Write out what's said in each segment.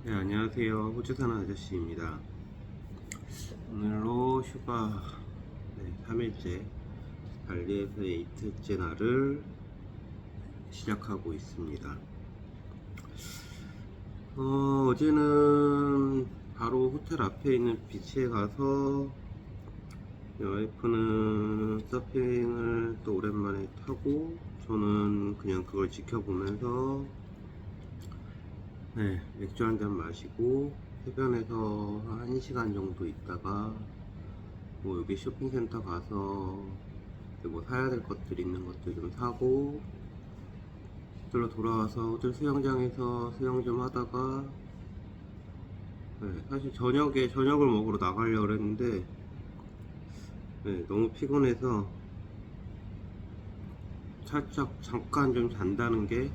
네, 안녕하세요. 호주 사는 아저씨입니다. 오늘로 휴가 3일째, 발리에서의 이틀째 날을 시작하고 있습니다. 어제는 바로 호텔 앞에 있는 비치에 가서 와이프는 서핑을 또 오랜만에 타고 저는 그냥 그걸 지켜보면서 맥주 한 잔 마시고 해변에서 한 1시간 정도 있다가 여기 쇼핑센터 가서 뭐 사야 될 것들 있는 것들 좀 사고 호텔로 돌아와서 호텔 수영장에서 수영 좀 하다가 사실 저녁을 먹으러 나가려고 했는데 너무 피곤해서 살짝 잠깐 좀 잔다는 게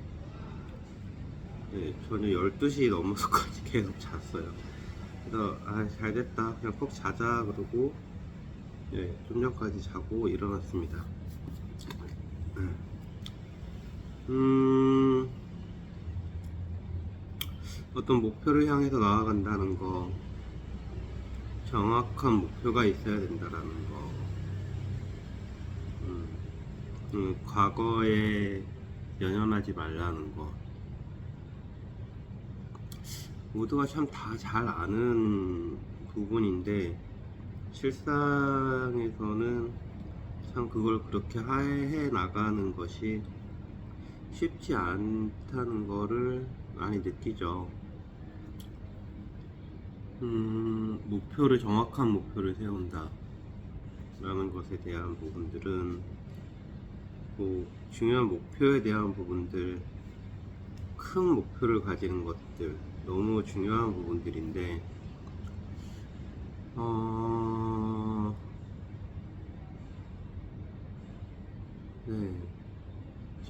저는 12시 넘어서까지 계속 잤어요. 그래서 잘됐다 그냥 꼭 자자 그러고 좀 전까지 자고 일어났습니다. 어떤 목표를 향해서 나아간다는 거, 정확한 목표가 있어야 된다라는 거, 과거에 연연하지 말라는 거, 모두가 참 다 잘 아는 부분인데 실상에서는 참 그걸 그렇게 해 나가는 것이 쉽지 않다는 거를 많이 느끼죠. 정확한 목표를 세운다 라는 것에 대한 부분들은 중요한 목표에 대한 부분들, 큰 목표를 가지는 것들 너무 중요한 부분들인데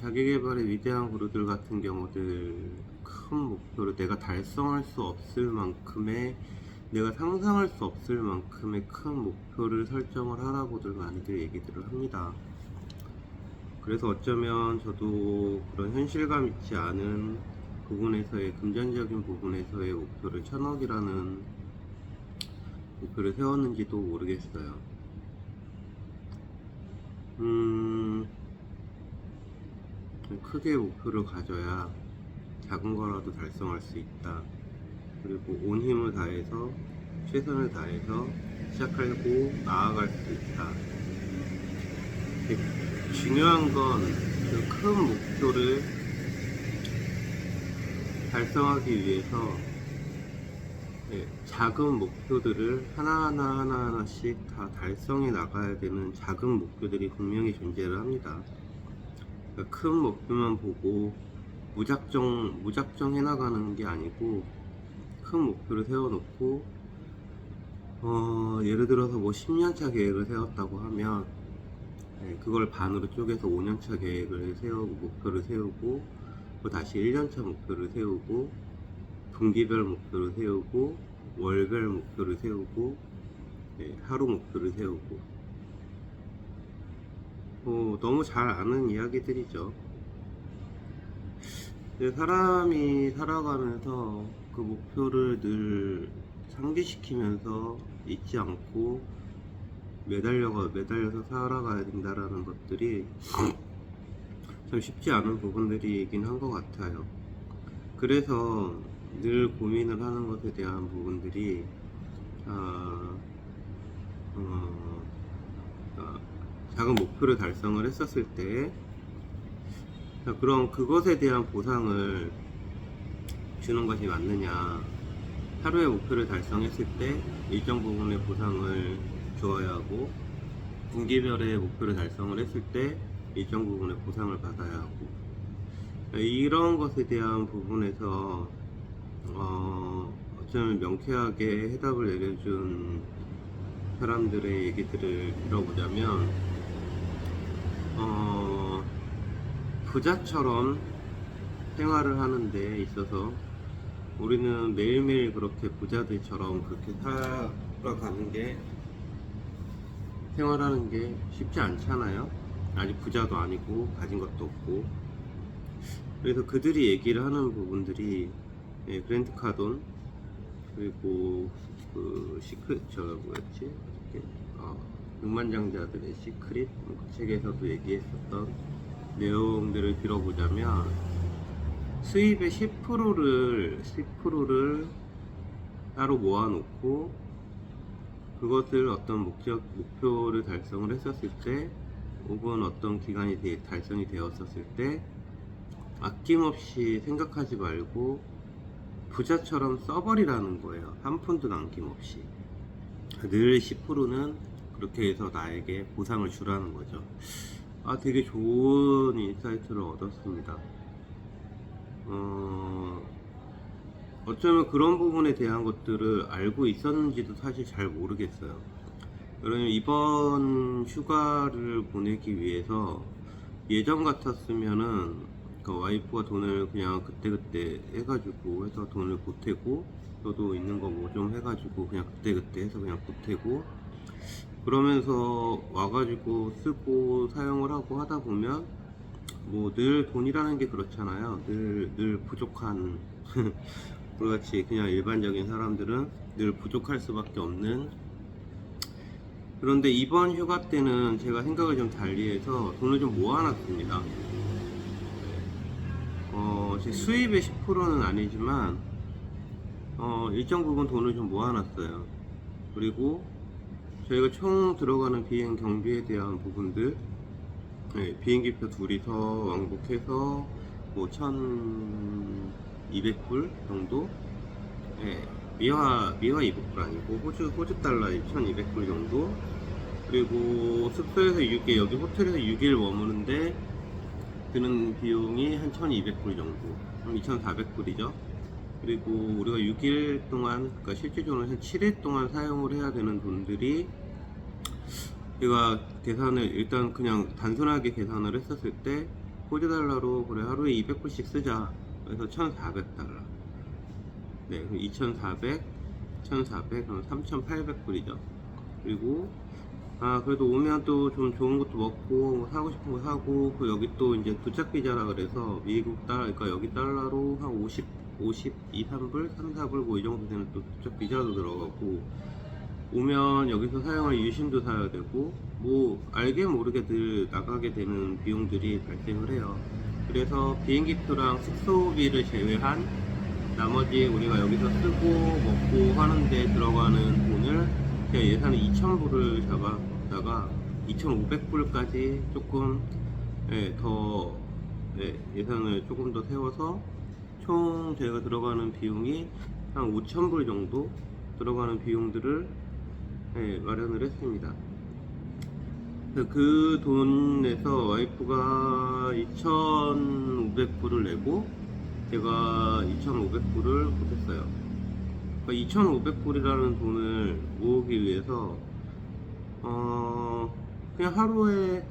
자기계발의 위대한 그루들 같은 경우들 큰 목표를 내가 달성할 수 없을 만큼의, 내가 상상할 수 없을 만큼의 큰 목표를 설정을 하라고들 많이들 얘기들을 합니다. 그래서 어쩌면 저도 그런 현실감 있지 않은 부분에서의, 금전적인 부분에서의 목표를 1000억이라는 목표를 세웠는지도 모르겠어요. 크게 목표를 가져야 작은 거라도 달성할 수 있다. 그리고 온 힘을 다해서, 최선을 다해서 시작하고 나아갈 수 있다. 중요한 건 그 큰 목표를 달성하기 위해서 작은 목표들을 하나하나씩 다 달성해 나가야 되는 작은 목표들이 분명히 존재를 합니다. 그러니까 큰 목표만 보고 무작정 해나가는 게 아니고, 큰 목표를 세워놓고 예를 들어서 10년차 계획을 세웠다고 하면 그걸 반으로 쪼개서 5년차 계획을 세우고, 목표를 세우고, 또 다시 1년차 목표를 세우고, 분기별 목표를 세우고, 월별 목표를 세우고, 하루 목표를 세우고, 너무 잘 아는 이야기들이죠. 사람이 살아가면서 그 목표를 늘 상기시키면서 잊지 않고 매달려서 살아가야 된다라는 것들이 참 쉽지 않은 부분들이긴 한 것 같아요. 그래서 늘 고민을 하는 것에 대한 부분들이 작은 목표를 달성을 했었을 때 그럼 그것에 대한 보상을 주는 것이 맞느냐, 하루의 목표를 달성했을 때 일정 부분의 보상을 주어야 하고, 분기별의 목표를 달성을 했을 때 일정 부분의 보상을 받아야 하고, 이런 것에 대한 부분에서 어쩌면 명쾌하게 해답을 내려준 사람들의 얘기들을 들어보자면 부자처럼 생활을 하는 데 있어서 우리는 매일매일 그렇게 부자들처럼 그렇게 살아가는 게, 생활하는 게 쉽지 않잖아요. 아직 부자도 아니고 가진 것도 없고. 그래서 그들이 얘기를 하는 부분들이 그랜트 카돈, 그리고 그 시크릿 저 뭐였지? 백만장자들의 시크릿 그 책에서도 얘기했었던 내용들을 들어보자면 수입의 10%를 따로 모아놓고 그것을 어떤 목표를 달성을 했었을 때 혹은 어떤 기간이 달성이 되었었을 때 아낌없이 생각하지 말고 부자처럼 써버리라는 거예요. 한 푼도 남김없이. 늘 10%는 그렇게 해서 나에게 보상을 주라는 거죠. 되게 좋은 인사이트를 얻었습니다. 어쩌면 그런 부분에 대한 것들을 알고 있었는지도 사실 잘 모르겠어요. 그러면 이번 휴가를 보내기 위해서 예전 같았으면은 그 와이프가 돈을 그냥 그때그때 해가지고 해서 돈을 보태고 저도 있는 거 뭐 좀 해가지고 그냥 그때그때 해서 그냥 보태고 그러면서 와가지고 쓰고 사용을 하고 하다 보면 뭐 늘 돈이라는 게 그렇잖아요. 늘 부족한 우리같이 그냥 일반적인 사람들은 늘 부족할 수밖에 없는. 그런데 이번 휴가 때는 제가 생각을 좀 달리해서 돈을 좀 모아놨습니다. 제 수입의 10%는 아니지만 일정 부분 돈을 좀 모아놨어요. 그리고 저희가 총 들어가는 비행 경비에 대한 부분들, 비행기표 둘이서 왕복해서 뭐 1,200불 정도, 미화 200불 아니고 호주 달러 1,200불 정도. 그리고 숙소에서 6일, 여기 호텔에서 6일 머무는데 드는 비용이 한 1,200불 정도, 2,400불이죠. 그리고 우리가 6일 동안, 그러니까 실질적으로 한 7일 동안 사용을 해야 되는 돈들이, 제가 계산을 일단 그냥 단순하게 계산을 했었을 때 호주 달러로 그래 하루에 200불씩 쓰자. 그래서 1,400달러. 네, 그럼 2,400, 1,400, 그럼 3,800불이죠. 그리고 그래도 오면 또 좀 좋은 것도 먹고 뭐 사고 싶은 거 사고, 그 여기 또 이제 도착 비자라 그래서 미국 달러, 그러니까 여기 달러로 한 52, 3불, 3, 4불 뭐 이 정도 되는 또 도착 비자도 들어가고, 오면 여기서 사용할 유심도 사야 되고, 뭐 알게 모르게 늘 나가게 되는 비용들이 발생을 해요. 그래서 비행기표랑 숙소비를 제외한 나머지 우리가 여기서 쓰고 먹고 하는데 들어가는 돈을 제가 예산을 2,000불을 잡았다가 2,500불까지 조금 더 예산을 조금 더 세워서 총 제가 들어가는 비용이 한 5,000불 정도 들어가는 비용들을 마련을 했습니다. 그 돈에서 와이프가 2,500불을 내고 제가 2,500불을 보탰어요. 그러니까 2,500불이라는 돈을 모으기 위해서 그냥 하루에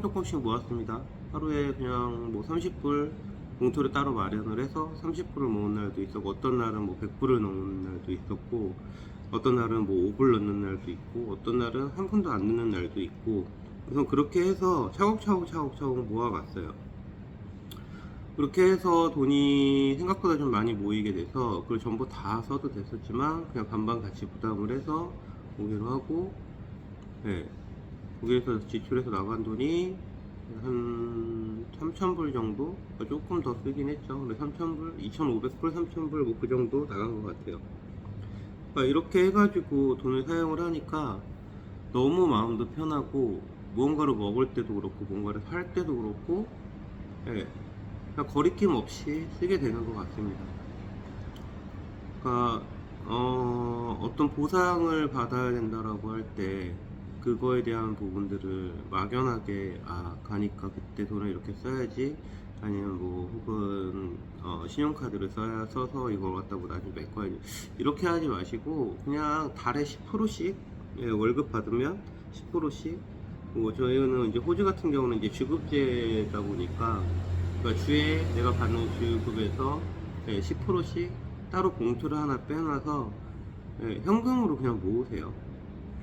조금씩 모았습니다. 하루에 그냥 뭐 30불 봉투를 따로 마련을 해서 30불을 모은 날도 있었고, 어떤 날은 뭐 100불을 넣는 날도 있었고, 어떤 날은 뭐 5불 넣는 날도 있고, 어떤 날은 한 푼도 안 넣는 날도 있고, 그래서 그렇게 해서 차곡차곡 모아갔어요. 그렇게 해서 돈이 생각보다 좀 많이 모이게 돼서 그걸 전부 다 써도 됐었지만 그냥 반반 같이 부담을 해서 공유를 하고, 거기에서 지출해서 나간 돈이 한 3,000불 정도? 조금 더 쓰긴 했죠. 근데 3,000불, 2,500불, 3,000불 뭐 그 정도 나간 것 같아요. 그러니까 이렇게 해가지고 돈을 사용을 하니까 너무 마음도 편하고, 무언가를 먹을 때도 그렇고 뭔가를 살 때도 그렇고 그냥 거리낌 없이 쓰게 되는 것 같습니다. 그러니까 어떤 보상을 받아야 된다라고 할 때 그거에 대한 부분들을 막연하게 가니까 그때 돈을 이렇게 써야지, 아니면 뭐 혹은 신용카드를 써서 이걸 갖다 뭐 나중에 메꿔야지, 이렇게 하지 마시고 그냥 달에 10%씩 월급 받으면 10%씩, 뭐 저희는 이제 호주 같은 경우는 이제 주급제다 보니까, 그러니까 주에 내가 받는 주급에서 10%씩 따로 봉투를 하나 빼놔서 현금으로 그냥 모으세요.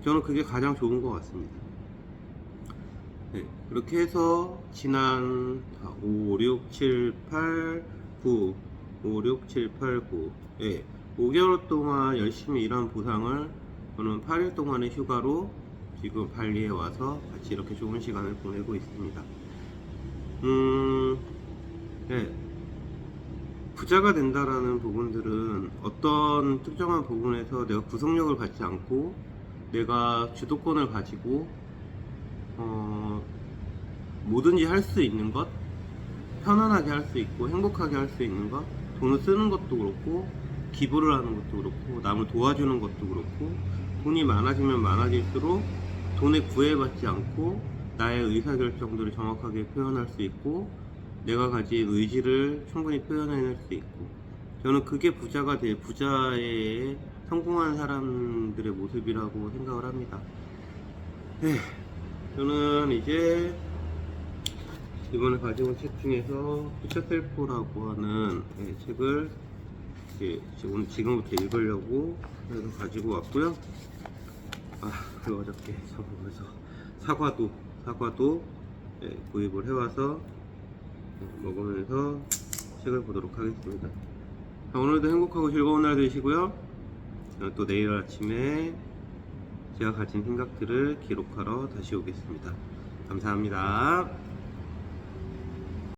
저는 그게 가장 좋은 것 같습니다. 그렇게 해서 지난 5, 6, 7, 8, 9 5, 6, 7, 8, 9 5개월 동안 열심히 일한 보상을 저는 8일 동안의 휴가로 지금 발리에 와서 같이 이렇게 좋은 시간을 보내고 있습니다. 네. 부자가 된다라는 부분들은 어떤 특정한 부분에서 내가 구속력을 갖지 않고 내가 주도권을 가지고 뭐든지 할 수 있는 것, 편안하게 할 수 있고 행복하게 할 수 있는 것, 돈을 쓰는 것도 그렇고 기부를 하는 것도 그렇고 남을 도와주는 것도 그렇고 돈이 많아지면 많아질수록 돈에 구애받지 않고 나의 의사결정들을 정확하게 표현할 수 있고 내가 가진 의지를 충분히 표현해낼 수 있고 저는 그게 부자의 성공한 사람들의 모습이라고 생각을 합니다. 네, 저는 이제 이번에 가져온 책 중에서 퓨처셀프라고 하는 책을 지금부터 읽으려고 해서 가지고 왔고요. 그리고 어저께 저번에서 사과도 구입을 해와서 먹으면서 책을 보도록 하겠습니다. 오늘도 행복하고 즐거운 날 되시고요. 저는 또 내일 아침에 제가 가진 생각들을 기록하러 다시 오겠습니다. 감사합니다.